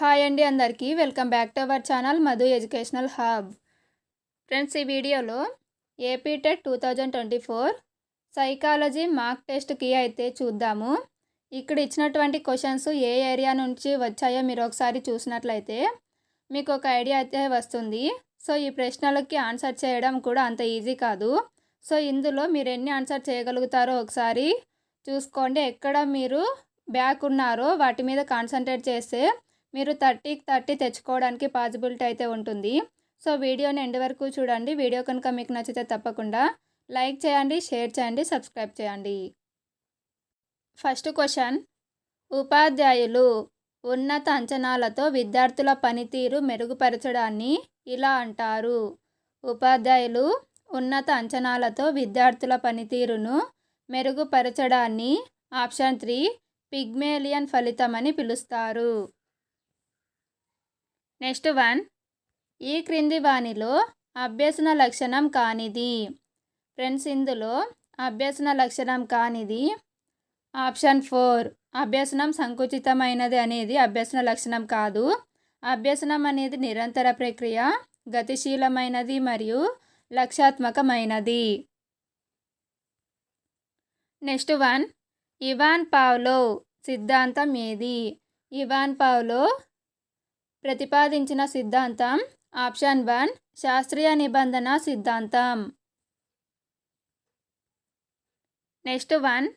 Hi అండి అందరికీ welcome back to our channel Madhu educational hub. Friends, ఈ వీడియోలో ఏపీ టెట్ 2024 సైకాలజీ మార్క్ టెస్ట్కి అయితే చూద్దాము. ఇక్కడ ఇచ్చినటువంటి క్వశ్చన్స్ ఏ ఏరియా నుంచి వచ్చాయో మీరు ఒకసారి చూసినట్లయితే మీకు ఒక ఐడియా అయితే వస్తుంది. సో ఈ ప్రశ్నలకి ఆన్సర్ చేయడం కూడా అంత ఈజీ కాదు. సో ఇందులో మీరు ఎన్ని ఆన్సర్ చేయగలుగుతారో ఒకసారి చూసుకోండి. ఎక్కడ మీరు బ్యాక్ ఉన్నారో వాటి మీద కాన్సన్ట్రేట్ చేస్తే మీరు 30కి 30 తెచ్చుకోవడానికి పాసిబిలిటీ అయితే ఉంటుంది. సో వీడియోని ఎండ్ వరకు చూడండి. వీడియో కనుక మీకు నచ్చితే తప్పకుండా లైక్ చేయండి, షేర్ చేయండి, సబ్స్క్రైబ్ చేయండి. ఫస్ట్ క్వశ్చన్, ఉపాధ్యాయులు ఉన్నత అంచనాలతో విద్యార్థుల పనితీరు మెరుగుపరచడాన్ని ఇలా అంటారు. ఉపాధ్యాయులు ఉన్నత అంచనాలతో విద్యార్థుల పనితీరును మెరుగుపరచడాన్ని ఆప్షన్ 3 పిగ్మేలియన్ ఫలితం అని పిలుస్తారు. నెక్స్ట్ 1, ఈ క్రింది వానిలో అభ్యసన లక్షణం కానిది. ఫ్రెండ్స్, ఇందులో అభ్యసన లక్షణం కానిది ఆప్షన్ 4 అభ్యసనం సంకుచితమైనది అనేది అభ్యసన లక్షణం కాదు. అభ్యసనం అనేది నిరంతర ప్రక్రియ, గతిశీలమైనది మరియు లక్ష్యాత్మకమైనది. నెక్స్ట్ 1, ఇవాన్ పావ్లోవ్ సిద్ధాంతం ఏది? ఇవాన్ పావ్లోవ్ ప్రతిపాదించిన సిద్ధాంతం ఆప్షన్ 1 శాస్త్రీయ నిబంధన సిద్ధాంతం. నెక్స్ట్ 1,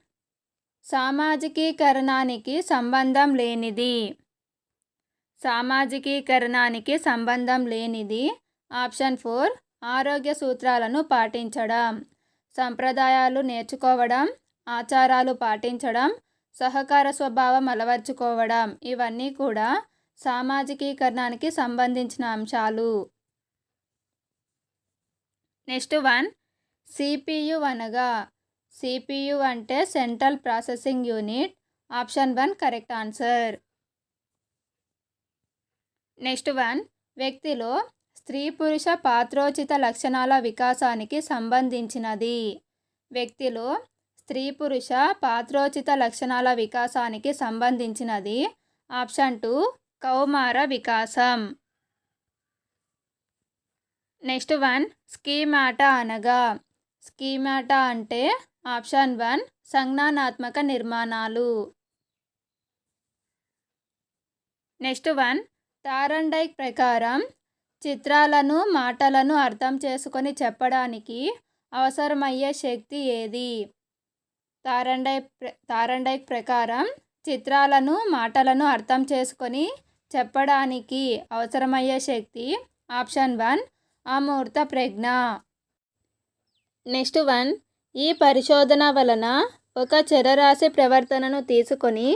సామాజికీకరణానికి సంబంధం లేనిది. సామాజికీకరణానికి సంబంధం లేనిది ఆప్షన్ 4 ఆరోగ్య సూత్రాలను పాటించడం, సంప్రదాయాలు నేర్చుకోవడం, ఆచారాలు పాటించడం, సహకార స్వభావం అలవర్చుకోవడం. ఇవన్నీ కూడా సామాజికీకరణానికి సంబంధించిన అంశాలు. నెక్స్ట్ 1, సిపియు అనగా? సిపియు అంటే central processing unit. Option 1 correct answer. Next 1, వ్యక్తిలో స్త్రీ పురుష పాత్రోచిత లక్షణాల వికాసానికి సంబంధించినది. వ్యక్తిలో స్త్రీ పురుష పాత్రోచిత లక్షణాల వికాసానికి సంబంధించినది ఆప్షన్ 2 కౌమార వికాసం. నెక్స్ట్ 1, స్కీమాటా అనగా? స్కీమాటా అంటే ఆప్షన్ 1 సంజ్ఞానాత్మక నిర్మాణాలు. నెక్స్ట్ 1, థారండైక్ ప్రకారం చిత్రాలను మాటలను అర్థం చేసుకొని చెప్పడానికి అవసరమయ్యే శక్తి ఏది? థారండైక్ ప్రకారం చిత్రాలను మాటలను అర్థం చేసుకొని చెప్పడానికి అవసరమయ్యే శక్తి ఆప్షన్ 1 అమూర్త ప్రజ్ఞ. నెక్స్ట్ 1, ఈ పరిశోధన వలన ఒక చరరాశి ప్రవర్తనను తీసుకొని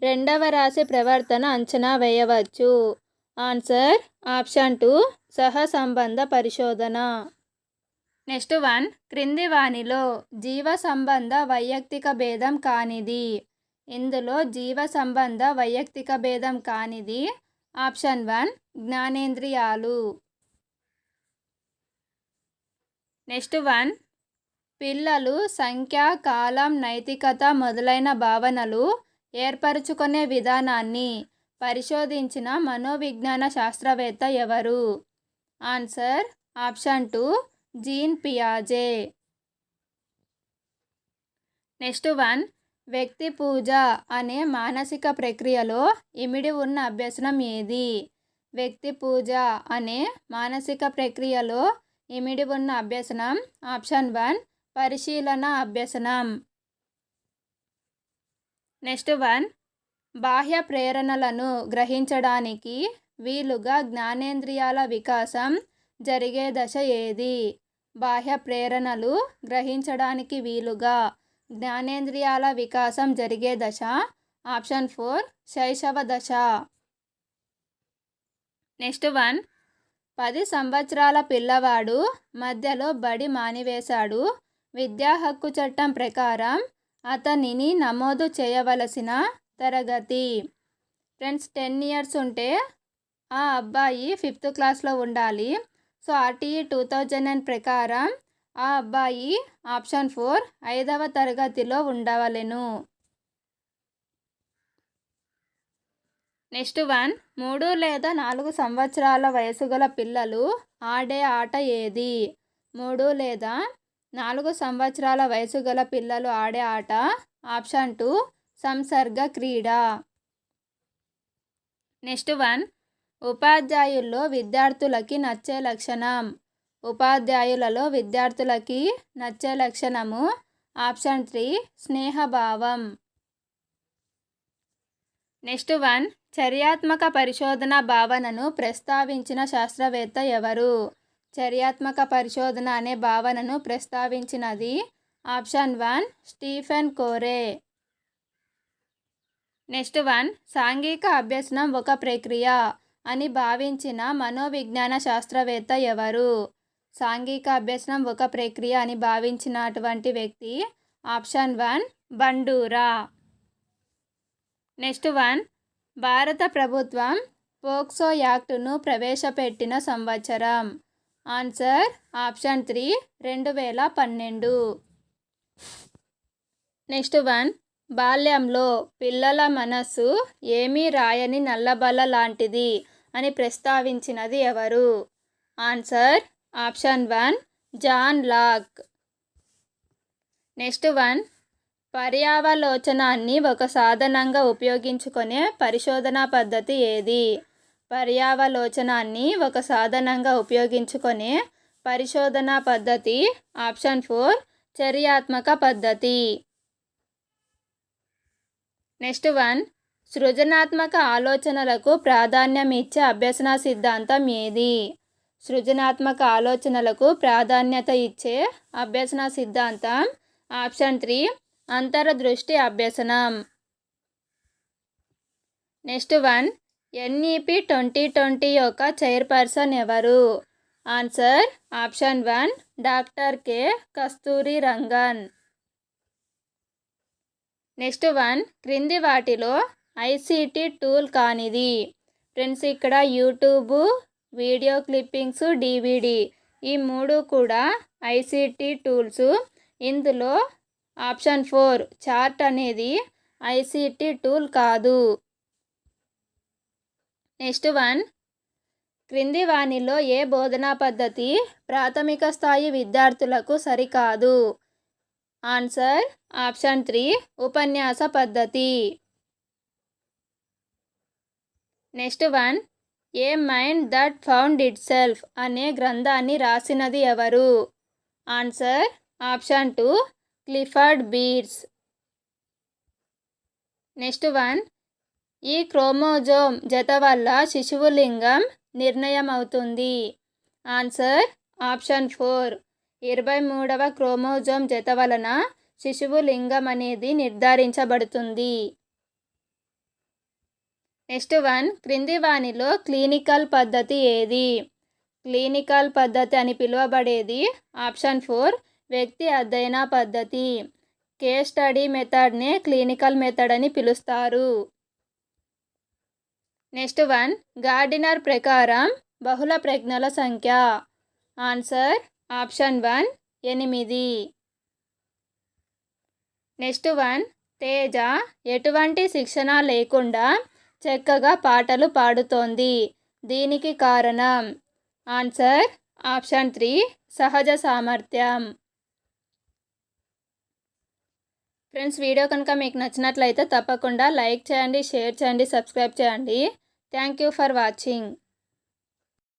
రెండవ రాశి ప్రవర్తన అంచనా వేయవచ్చు. ఆన్సర్ ఆప్షన్ 2 సహసంబంధ పరిశోధన. నెక్స్ట్ 1, క్రింది వానిలో జీవ సంబంధ వైయక్తిక భేదం కానిది. ఇందులో జీవ సంబంధ వైయక్తిక భేదం కానిది ఆప్షన్ 1 జ్ఞానేంద్రియాలు. నెక్స్ట్ 1, పిల్లలు సంఖ్య, కాలం, నైతికత మొదలైన భావనలు ఏర్పరచుకునే విధానాన్ని పరిశోధించిన మనోవిజ్ఞాన శాస్త్రవేత్త ఎవరు? ఆన్సర్ ఆప్షన్ 2 జీన్ పియాజే. నెక్స్ట్ 1, వ్యక్తి పూజ అనే మానసిక ప్రక్రియలో ఇమిడి ఉన్న అభ్యసనం ఏది? వ్యక్తి పూజ అనే మానసిక ప్రక్రియలో ఇమిడి ఉన్న అభ్యసనం ఆప్షన్ 1 పరిశీలన అభ్యసనం. నెక్స్ట్ 1, బాహ్య ప్రేరణలను గ్రహించడానికి వీలుగా జ్ఞానేంద్రియాల వికాసం జరిగే దశ ఏది? బాహ్య ప్రేరణలు గ్రహించడానికి వీలుగా జ్ఞానేంద్రియాల వికాసం జరిగే దశ ఆప్షన్ 4 శైశవ దశ. నెక్స్ట్ 1, 10 సంవత్సరాల పిల్లవాడు మధ్యలో బడి మానివేశాడు. విద్యా హక్కు చట్టం ప్రకారం అతనిని నమోదు చేయవలసిన తరగతి. ఫ్రెండ్స్, 10 years ఉంటే ఆ అబ్బాయి 5th క్లాస్లో ఉండాలి. సో ఆర్టీఈ 2009 ప్రకారం ఆ అబ్బాయి ఆప్షన్ 4 5వ తరగతిలో ఉండవలెను. నెక్స్ట్ 1 3 లేదా 4 సంవత్సరాల వయసు గల పిల్లలు ఆడే ఆట ఏది? 3 లేదా 4 సంవత్సరాల వయసు గల పిల్లలు ఆడే ఆట ఆప్షన్ 2 సంసర్గ క్రీడ. నెక్స్ట్ 1 ఉపాధ్యాయుల్లో విద్యార్థులకి నచ్చే లక్షణం. ఉపాధ్యాయులలో విద్యార్థులకి నచ్చే లక్షణము ఆప్షన్ 3 స్నేహభావం. నెక్స్ట్ 1 చర్యాత్మక పరిశోధన భావనను ప్రస్తావించిన శాస్త్రవేత్త ఎవరు? చర్యాత్మక పరిశోధన అనే భావనను ప్రస్తావించినది ఆప్షన్ 1 స్టీఫెన్ కోరే. నెక్స్ట్ 1 సాంఘిక అభ్యసనం ఒక ప్రక్రియ అని భావించిన మనోవిజ్ఞాన శాస్త్రవేత్త ఎవరు? సాంఘిక అభ్యసనం ఒక ప్రక్రియ అని భావించినటువంటి వ్యక్తి ఆప్షన్ 1 బండూరా. నెక్స్ట్ 1 భారత ప్రభుత్వం పోక్సో యాక్టును ప్రవేశపెట్టిన సంవత్సరం. Answer option 3 2012. నెక్స్ట్ 1 బాల్యంలో పిల్లల మనస్సు ఏమీ రాయని నల్లబల్ల లాంటిది అని ప్రస్తావించినది ఎవరు? Answer option 1 John Locke. Next 1 పర్యావలోచనాన్ని ఒక సాధనంగా ఉపయోగించుకునే పరిశోధనా పద్ధతి ఏది? పర్యావలోచనాన్ని ఒక సాధనంగా ఉపయోగించుకునే పరిశోధనా పద్ధతి ఆప్షన్ 4 చర్యాత్మక పద్ధతి. నెక్స్ట్ 1 సృజనాత్మక ఆలోచనలకు ప్రాధాన్యం ఇచ్చే అభ్యసన సిద్ధాంతం ఏది? సృజనాత్మక ఆలోచనలకు ప్రాధాన్యత ఇచ్చే అభ్యసన సిద్ధాంతం ఆప్షన్ 3 అంతర్దృష్టి అభ్యసనం. నెక్స్ట్ 1 NEP 2020 యొక్క చైర్పర్సన్ ఎవరు? ఆన్సర్ ఆప్షన్ 1 డాక్టర్ కె కస్తూరి రంగన్. నెక్స్ట్ 1 క్రింది వాటిలో ICT టూల్ కానిది. ఫ్రెండ్స్ ఇక్కడ యూట్యూబ్, వీడియో క్లిప్పింగ్స్, DVD ఈ 3 కూడా ICT టూల్స్. ఇందులో ఆప్షన్ 4 చార్ట్ అనేది ICT టూల్ కాదు. నెక్స్ట్ 1 క్రింది వానిలో ఏ బోధనా పద్ధతి ప్రాథమిక స్థాయి విద్యార్థులకు సరికాదు? ఆన్సర్ ఆప్షన్ 3 ఉపన్యాస పద్ధతి. Next 1 A mind that found it self అనే గ్రంథాన్ని రాసినది ఎవరు? Answer option 2 Clifford bears. Next 1 ఈ క్రోమోజోమ్ జత వల్ల శిశువు లింగం నిర్ణయం అవుతుంది. ఆన్సర్ ఆప్షన్ 4 23వ క్రోమోజోమ్ జత వలన శిశువు లింగం అనేది నిర్ధారించబడుతుంది. నెక్స్ట్ 1 క్రింది వానిలో క్లినికల్ పద్ధతి ఏది? క్లినికల్ పద్ధతి అని పిలువబడేది ఆప్షన్ 4 వ్యక్తి అధ్యయన పద్ధతి. కేస్ స్టడీ మెథడ్నే క్లినికల్ మెథడ్ అని పిలుస్తారు. నెక్స్ట్ 1 గార్డినర్ ప్రకారం బహుళ ప్రజ్ఞల సంఖ్య. Answer option 1 8. నెక్స్ట్ 1 తేజ ఎటువంటి శిక్షణ లేకుండా చక్కగా పాటలు పాడుతోంది. దీనికి కారణం? ఆన్సర్ ఆప్షన్ 3 సహజ సామర్థ్యం. ఫ్రెండ్స్ వీడియో కనుక మీకు నచ్చినట్లయితే తప్పకుండా లైక్ చేయండి, షేర్ చేయండి, సబ్స్క్రైబ్ చేయండి. Thank you for watching.